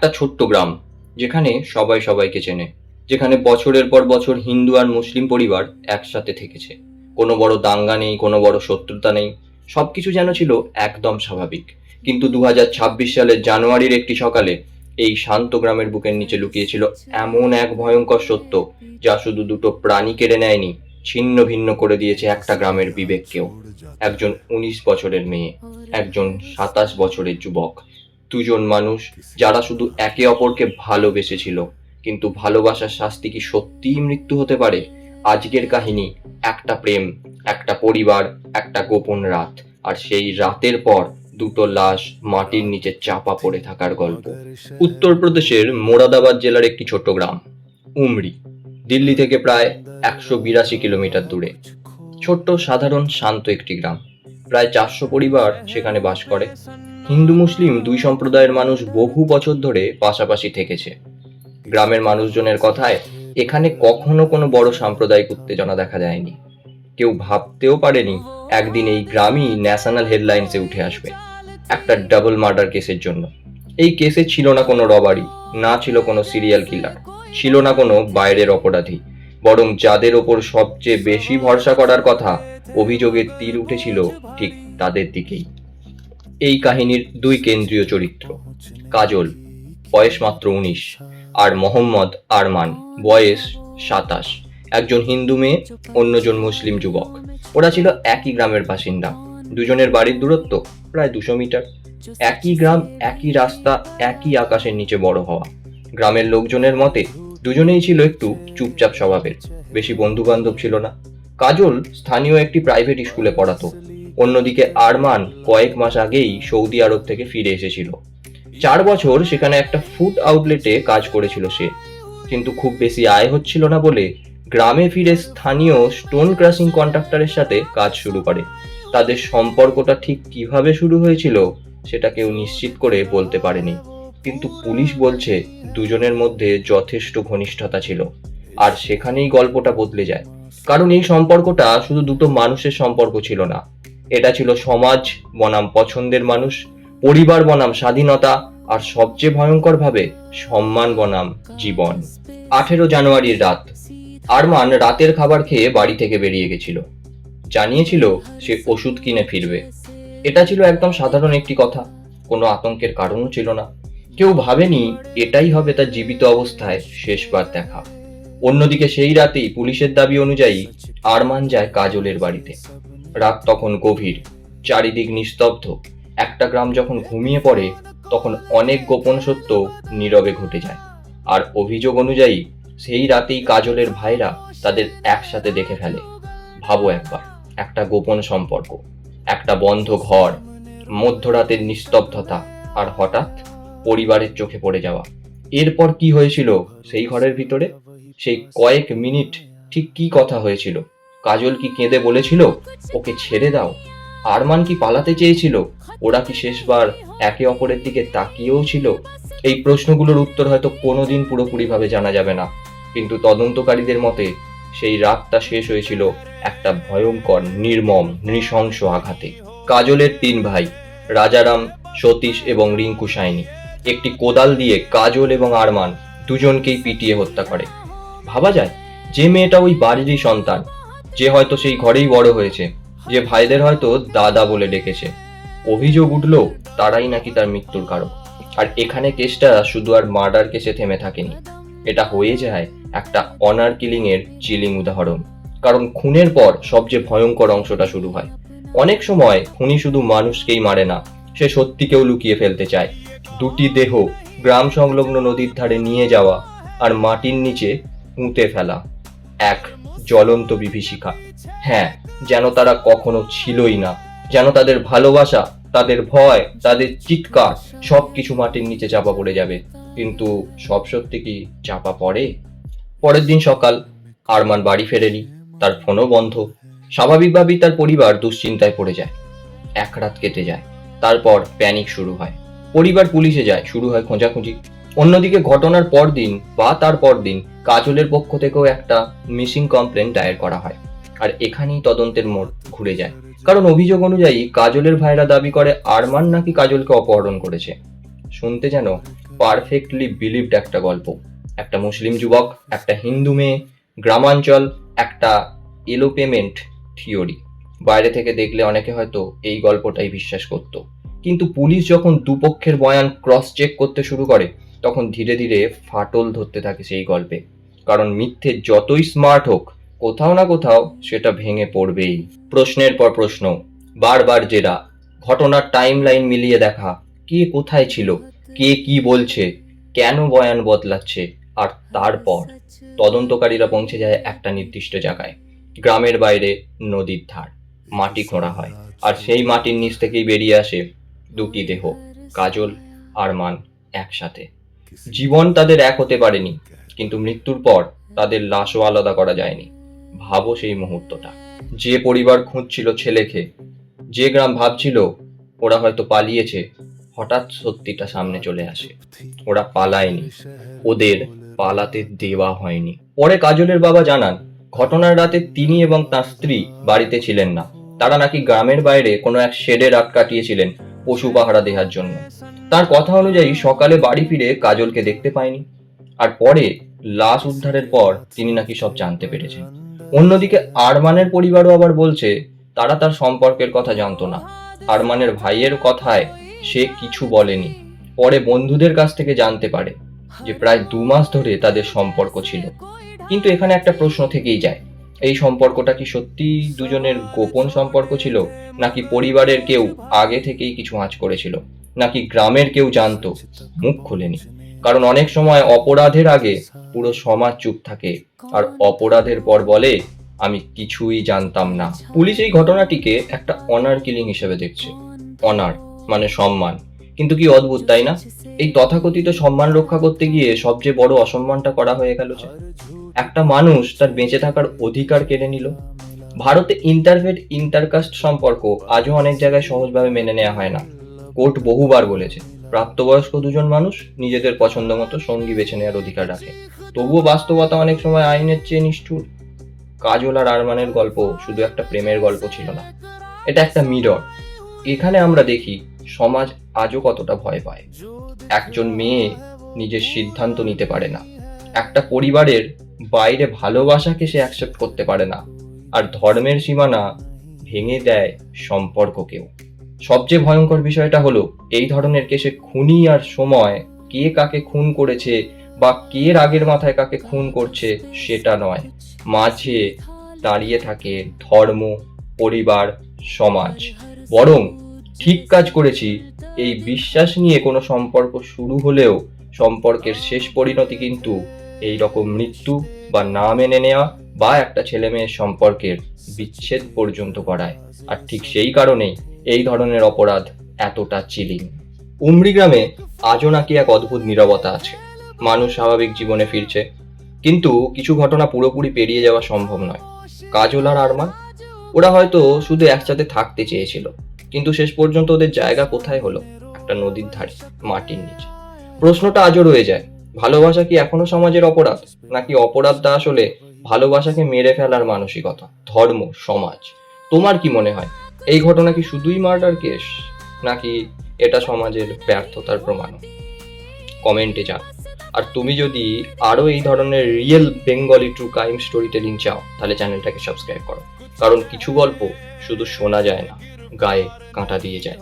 একটা ছোট্ট গ্রাম, যেখানে সবাই সবাইকে চেনে, যেখানে বছরের পর বছর হিন্দু আর মুসলিম পরিবার একসাথে থেকেছে। কোনো বড় দাঙ্গা নেই, কোনো বড় শত্রুতা নেই, সবকিছু যেন ছিল একদম স্বাভাবিক। কিন্তু 2026 সালের জানুয়ারির একটি সকালে এই শান্ত গ্রামের বুকের নিচে লুকিয়েছিল এমন এক ভয়ঙ্কর সত্য, যা শুধু দুটো প্রাণী কেড়ে নেয়নি, ছিন্ন ভিন্ন করে দিয়েছে একটা গ্রামের বিবেককেও। একজন 19 বছরের মেয়ে, একজন 27 বছরের যুবক, দুজন মানুষ যারা শুধু একে অপরকে ভালোবেসেছিল। কিন্তু ভালোবাসার শাস্তি কি সত্যিই মৃত্যু হতে পারে? আজকের কাহিনী একটা প্রেম, একটা পরিবার, একটা গোপন রাত, আর সেই রাতের পর দুটো লাশ মাটির নিচে চাপা পড়ে থাকার গল্প। উত্তরপ্রদেশের মোরাদাবাদ জেলার একটি ছোট্ট গ্রাম, উমরি, দিল্লি থেকে প্রায় 182 কিলোমিটার দূরে। ছোট্ট, সাধারণ, শান্ত একটি গ্রাম। প্রায় 400 পরিবার সেখানে বাস করে। হিন্দু মুসলিম দুই সম্প্রদায়ের মানুষ বহু বছর ধরে পাশাপাশি থেকেছে। গ্রামের মানুষজনের কথায় এখানে কখনো কোনো বড় সাম্প্রদায়িক উত্তেজনা দেখা যায়নি। কেউ ভাবতেও পারেনি একদিন এই গ্রামই ন্যাশনাল হেডলাইন্সে উঠে আসবে, একটা ডাবল মার্ডার কেসের জন্য। এই কেসে ছিল না কোনো রবারি, না ছিল কোনো সিরিয়াল কিলার, ছিল না কোনো বাইরের অপরাধী, বরং যাদের ওপর সবচেয়ে বেশি ভরসা করার কথা, অভিযোগের তীর উঠেছিল ঠিক তাদের দিকেই। এই কাহিনীর দুই কেন্দ্রীয় চরিত্র, কাজল, বয়স মাত্র 19, আর মোহাম্মদ আরমান, বয়স 27, একজন হিন্দু মেয়ে, অন্যজন মুসলিম যুবক। ওরা ছিল একই গ্রামের বাসিন্দা। দুজনের বাড়ির দূরত্ব প্রায় 200 মিটার। একই গ্রাম, একই রাস্তা, একই আকাশের নিচে বড় হওয়া। গ্রামের লোকজনের মতে দুজনেই ছিল একটু চুপচাপ স্বভাবের, বেশি বন্ধু বান্ধব ছিল না। কাজল স্থানীয় একটি প্রাইভেট স্কুলে পড়াতো। অন্যদিকে আরমান কয়েক মাস আগেই সৌদি আরব থেকে ফিরে এসেছিল। 4 বছর সেখানে একটা ফুড আউটলেটে কাজ করেছিল সে। কিন্তু খুব বেশি আয় হচ্ছিল না বলে গ্রামে ফিরে স্থানীয় স্টোন ক্রাশিং কন্ট্রাক্টরের সাথে কাজ শুরু করে। তাদের সম্পর্কটা ঠিক কিভাবে শুরু হয়েছিল সেটা কেউ নিশ্চিত করে বলতে পারেনি, কিন্তু পুলিশ বলছে দুজনের মধ্যে যথেষ্ট ঘনিষ্ঠতা ছিল। আর সেখানেই গল্পটা বদলে যায়, কারণ এই সম্পর্কটা শুধু দুটো মানুষের সম্পর্ক ছিল না, এটা ছিল সমাজ বনাম পছন্দের মানুষ, পরিবার বনাম স্বাধীনতা, আর সবচেয়ে ভয়ঙ্কর ভাবে সম্মান বনাম জীবন। 18 জানুয়ারির রাত। আরমান রাতের খাবার খেয়ে বাড়ি থেকে বেরিয়ে গেছিল। জানিয়েছিল সে ওষুধ কিনে ফিরবে। এটা ছিল একদম সাধারণ একটি কথা, কোনো আতঙ্কের কারণও ছিল না। কেউ ভাবেনি এটাই হবে তার জীবিত অবস্থায় শেষবার দেখা। অন্যদিকে সেই রাতেই পুলিশের দাবি অনুযায়ী আরমান যায় কাজলের বাড়িতে। রাত তখন গভীর, চারিদিক নিস্তব্ধ। একটা গ্রাম যখন ঘুমিয়ে পড়ে, তখন অনেক গোপন সত্য নীরবে ঘটে যায়। আর অভিযোগ অনুযায়ী সেই রাতেই কাজলের ভাইরা তাদের একসাথে দেখে ফেলে। ভাবো একবার, একটা গোপন সম্পর্ক, একটা বন্ধ ঘর, মধ্যরাতের নিস্তব্ধতা, আর হঠাৎ পরিবারের চোখে পড়ে যাওয়া। এরপর কি হয়েছিল সেই ঘরের ভিতরে? সেই কয়েক মিনিট ঠিক কি কথা হয়েছিল? কাজল কি কেঁদে বলেছিল ওকে ছেড়ে দাও? আরমান কি পালাতে চেয়েছিল? ওরা কি শেষবার একে অপরের দিকে তাকিয়েও ছিল? এই প্রশ্নগুলোর উত্তর হয়তো কোনোদিন পুরোপুরিভাবে জানা যাবে না, কিন্তু তদন্তকারীদের মতে সেই রাতটা শেষ হয়েছিল একটা ভয়ঙ্কর, নির্মম, নৃশংস আঘাতে। কাজলের 3 ভাই, রাজারাম, সতীশ এবং রিঙ্কু সাইনি, একটি কোদাল দিয়ে কাজল এবং আরমান দুজনকেই পিটিয়ে হত্যা করে। ভাবা যায়, যে মেয়েটা ওই বাড়িরই সন্তান, যে হয়তো সেই ঘরেই বড় হয়েছে, যে ভাইদের হয়তো দাদা বলে ডেকেছে, অভিযোগ উঠলো তারাই নাকি তার মৃত্যুর কারণ। আর এখানে কেসটা শুধু আর মার্ডার কেসে থেমে থাকেনি, এটা হয়ে যায় একটা অনার কিলিং এর চিলিং উদাহরণ। কারণ খুনের পর সবচেয়ে ভয়ঙ্কর অংশটা শুরু হয়। অনেক সময় খুনি শুধু মানুষকেই মারে না, সে সত্যিকেও লুকিয়ে ফেলতে চায়। দুটি দেহ গ্রাম সংলগ্ন নদীর ধারে নিয়ে যাওয়া আর মাটির নিচে পুঁতে ফেলা, এক জ্বলন্ত বিভীষিকা। হ্যাঁ, যেন তারা কখনো ছিলই না, যেন তাদের ভালোবাসা, তাদের ভয়, তাদের চিৎকার সবকিছু মাটির নিচে চাপা পড়ে যাবে। কিন্তু সব সত্যি কি চাপা পড়ে? পরের দিন সকাল, আরমান বাড়ি ফেরেনি, তার ফোনও বন্ধ। স্বাভাবিকভাবেই তার পরিবার দুশ্চিন্তায় পড়ে যায়। এক রাত কেটে যায়, তারপর প্যানিক শুরু হয়। পরিবার পুলিশে যায়, শুরু হয় খোঁজাখুঁজি। অন্যদিকে ঘটনার পর দিন বা তার পর দিন কাজলের পক্ষ থেকেও একটা মিসিং কমপ্লেন দায়ের করা হয়। আর এখানেই তদন্তের মোড় ঘুরে যায়, কারণ অভিযোগ অনুযায়ী কাজলের ভাইরা দাবি করে আরমান নাকি কাজলকে অপহরণ করেছে। শুনতে যেন পারফেক্টলি বিলিভড একটা গল্প। একটা মুসলিম যুবক, একটা হিন্দু মেয়ে, গ্রামাঞ্চল, একটা এলোপেমেন্ট থিওরি। বাইরে থেকে দেখলে অনেকে হয়তো এই গল্পটাই বিশ্বাস করত, কিন্তু পুলিশ যখন দুপক্ষের বয়ান ক্রস চেক করতে শুরু করে তখন ধীরে ধীরে ফাটল ধরতে থাকে সেই গল্পে। কারণ মিথ্যে যতই স্মার্ট হোক, কোথাও না কোথাও সেটা ভেঙে পড়বেই। প্রশ্নের পর প্রশ্ন, বারবার জেরা, ঘটনার টাইম লাইন মিলিয়ে দেখা, কে কোথায় ছিল, কে কি বলছে, কেন বয়ান বদলাচ্ছে। আর তারপর তদন্তকারীরা পৌঁছে যায় একটা নির্দিষ্ট জায়গায়, গ্রামের বাইরে নদীর ধার। মাটি খোঁড়া হয়, আর সেই মাটির নিচ থেকেই বেরিয়ে আসে দুটি দেহ, কাজল আরমান একসাথে। জীবন তাদের এক হতে পারেনি, কিন্তু মৃত্যুর পর তাদের লাশও আলাদা করা যায়নি। ভাবো সেই মুহূর্তটা। যে পরিবার খুঁজছিল ছেলেকে, যে গ্রাম ভাবছিল ওরা হয়তো পালিয়েছে, হঠাৎ সত্যিটা সামনে চলে আসে। ওরা পালায়নি, ওদের পালাতে দেওয়া হয়নি। পরে কাজলের বাবা জানান, ঘটনার রাতে তিনি এবং তার স্ত্রী বাড়িতে ছিলেন না। তারা নাকি গ্রামের বাইরে কোনো এক শেডে রাত কাটিয়েছিলেন পশু পাহারা দেওয়ার জন্য। তার কথা অনুযায়ী সকালে বাড়ি ফিরে কাজলকে দেখতে পায়নি, আর পরে লাশ উদ্ধারের পর তিনি নাকি সব জানতে পেরেছেন। অন্যদিকে আরমানের পরিবারও আবার বলছে তারা তার সম্পর্কের কথা জানতো না। আরমানের ভাইয়ের কথায় সে কিছু বলেনি। পরে বন্ধুদের কাছ থেকে জানতে পারে যে প্রায় 2 মাস ধরে তাদের সম্পর্ক ছিল। কিন্তু এখানে একটা প্রশ্ন থেকেই যায়, এই সম্পর্কটা কি সত্যি দুজনের গোপন সম্পর্ক ছিল, নাকি পরিবারের কেউ আগে থেকেই কিছু আঁচ করেছিল, নাকি গ্রামের কেউ জানতো মুখ খোলেনি? কারণ অনেক সময় অপরাধের আগে পুরো সমাজ চুপ থাকে, আর অপরাধের পর বলে আমি কিছুই জানতাম না। পুলিশ এই ঘটনাটিকে একটা অনার কিলিং হিসেবে দেখছে। অনার মানে সম্মান, কিন্তু কি অদ্ভুত তাই না? এই তথাকথিত সম্মান রক্ষা করতে গিয়ে সবচেয়ে বড় অসম্মানটা করা হয়ে গেল যে একটা মানুষ তার বেঁচে থাকার অধিকার কেড়ে নিল। ভারতে ইন্টারফেথ ইন্টারকাস্ট সম্পর্ক আজও অনেক জায়গায় সহজভাবে মেনে নেওয়া হয় না। কোর্ট বহুবার বলেছে প্রাপ্তবয়স্ক দুজন মানুষ নিজেদের পছন্দ মতো সঙ্গী বেছে নেওয়ার অধিকার রাখে, তবুও বাস্তবতা অনেক সময় আইনের চেয়ে নিষ্ঠুর। কাজল আর আরমানের গল্প শুধু একটা প্রেমের গল্প ছিল না, এটা একটা মিরর। এখানে আমরা দেখি সমাজ আজও কতটা ভয় পায়। একজন মেয়ে নিজের সিদ্ধান্ত নিতে পারে না, একটা পরিবারের বাইরে ভালোবাসাকে সে অ্যাকসেপ্ট করতে পারে না, আর ধর্মের সীমানা ভেঙে দেয় সম্পর্ককেও। সবচেয়ে ভয়ঙ্কর বিষয়টা হলো এই ধরনের কেসে খুনি আর সময়, কে কাকে খুন করেছে বা কে রাগের মাথায় কাকে খুন করছে সেটা নয়, মাঝে দাঁড়িয়ে থাকে ধর্ম, পরিবার, সমাজ। বরং ঠিক কাজ করেছি এই বিশ্বাস নিয়ে কোনো সম্পর্ক শুরু হলেও সম্পর্কের শেষ পরিণতি কিন্তু এই রকম মৃত্যু বা না মেনে নেওয়া বা একটা ছেলে মেয়ের সম্পর্কের বিচ্ছেদ পর্যন্ত করায়। আর ঠিক সেই কারণেই এই ধরনের অপরাধ এতটা চিলিং। উমরি গ্রামে আজও নাকি এক অদ্ভুত নীরবতা আছে। মানুষ স্বাভাবিক জীবনে ফিরছে, কিন্তু কিছু ঘটনা পুরোপুরি পেরিয়ে যাওয়া সম্ভব নয়। কাজল আর আরমান, ওরা হয়তো শুধু একসাথে থাকতে চেয়েছিল, কিন্তু শেষ পর্যন্ত ওদের জায়গা কোথায় হলো? একটা নদীর ধারে, মাটির নিচে। প্রশ্নটা আজও রয়ে যায়, ভালোবাসা কি এখনো সমাজের অপরাধ, নাকি অপরাধটা আসলে ভালোবাসাকে মেরে ফেলার মানসিকতা, ধর্ম, সমাজ? তোমার কি মনে হয়, এই ঘটনা কি শুধুই মার্ডার কেস, নাকি এটা সমাজের ব্যর্থতার প্রমাণ? কমেন্টে জান। আর তুমি যদি আরো এই ধরনের real Bengali true crime story telling চাও, তাহলে চ্যানেলটাকে সাবস্ক্রাইব করো। কারণ কিছু গল্প শুধু শোনা যায় না, গায়ে কাঁটা দিয়ে যায়।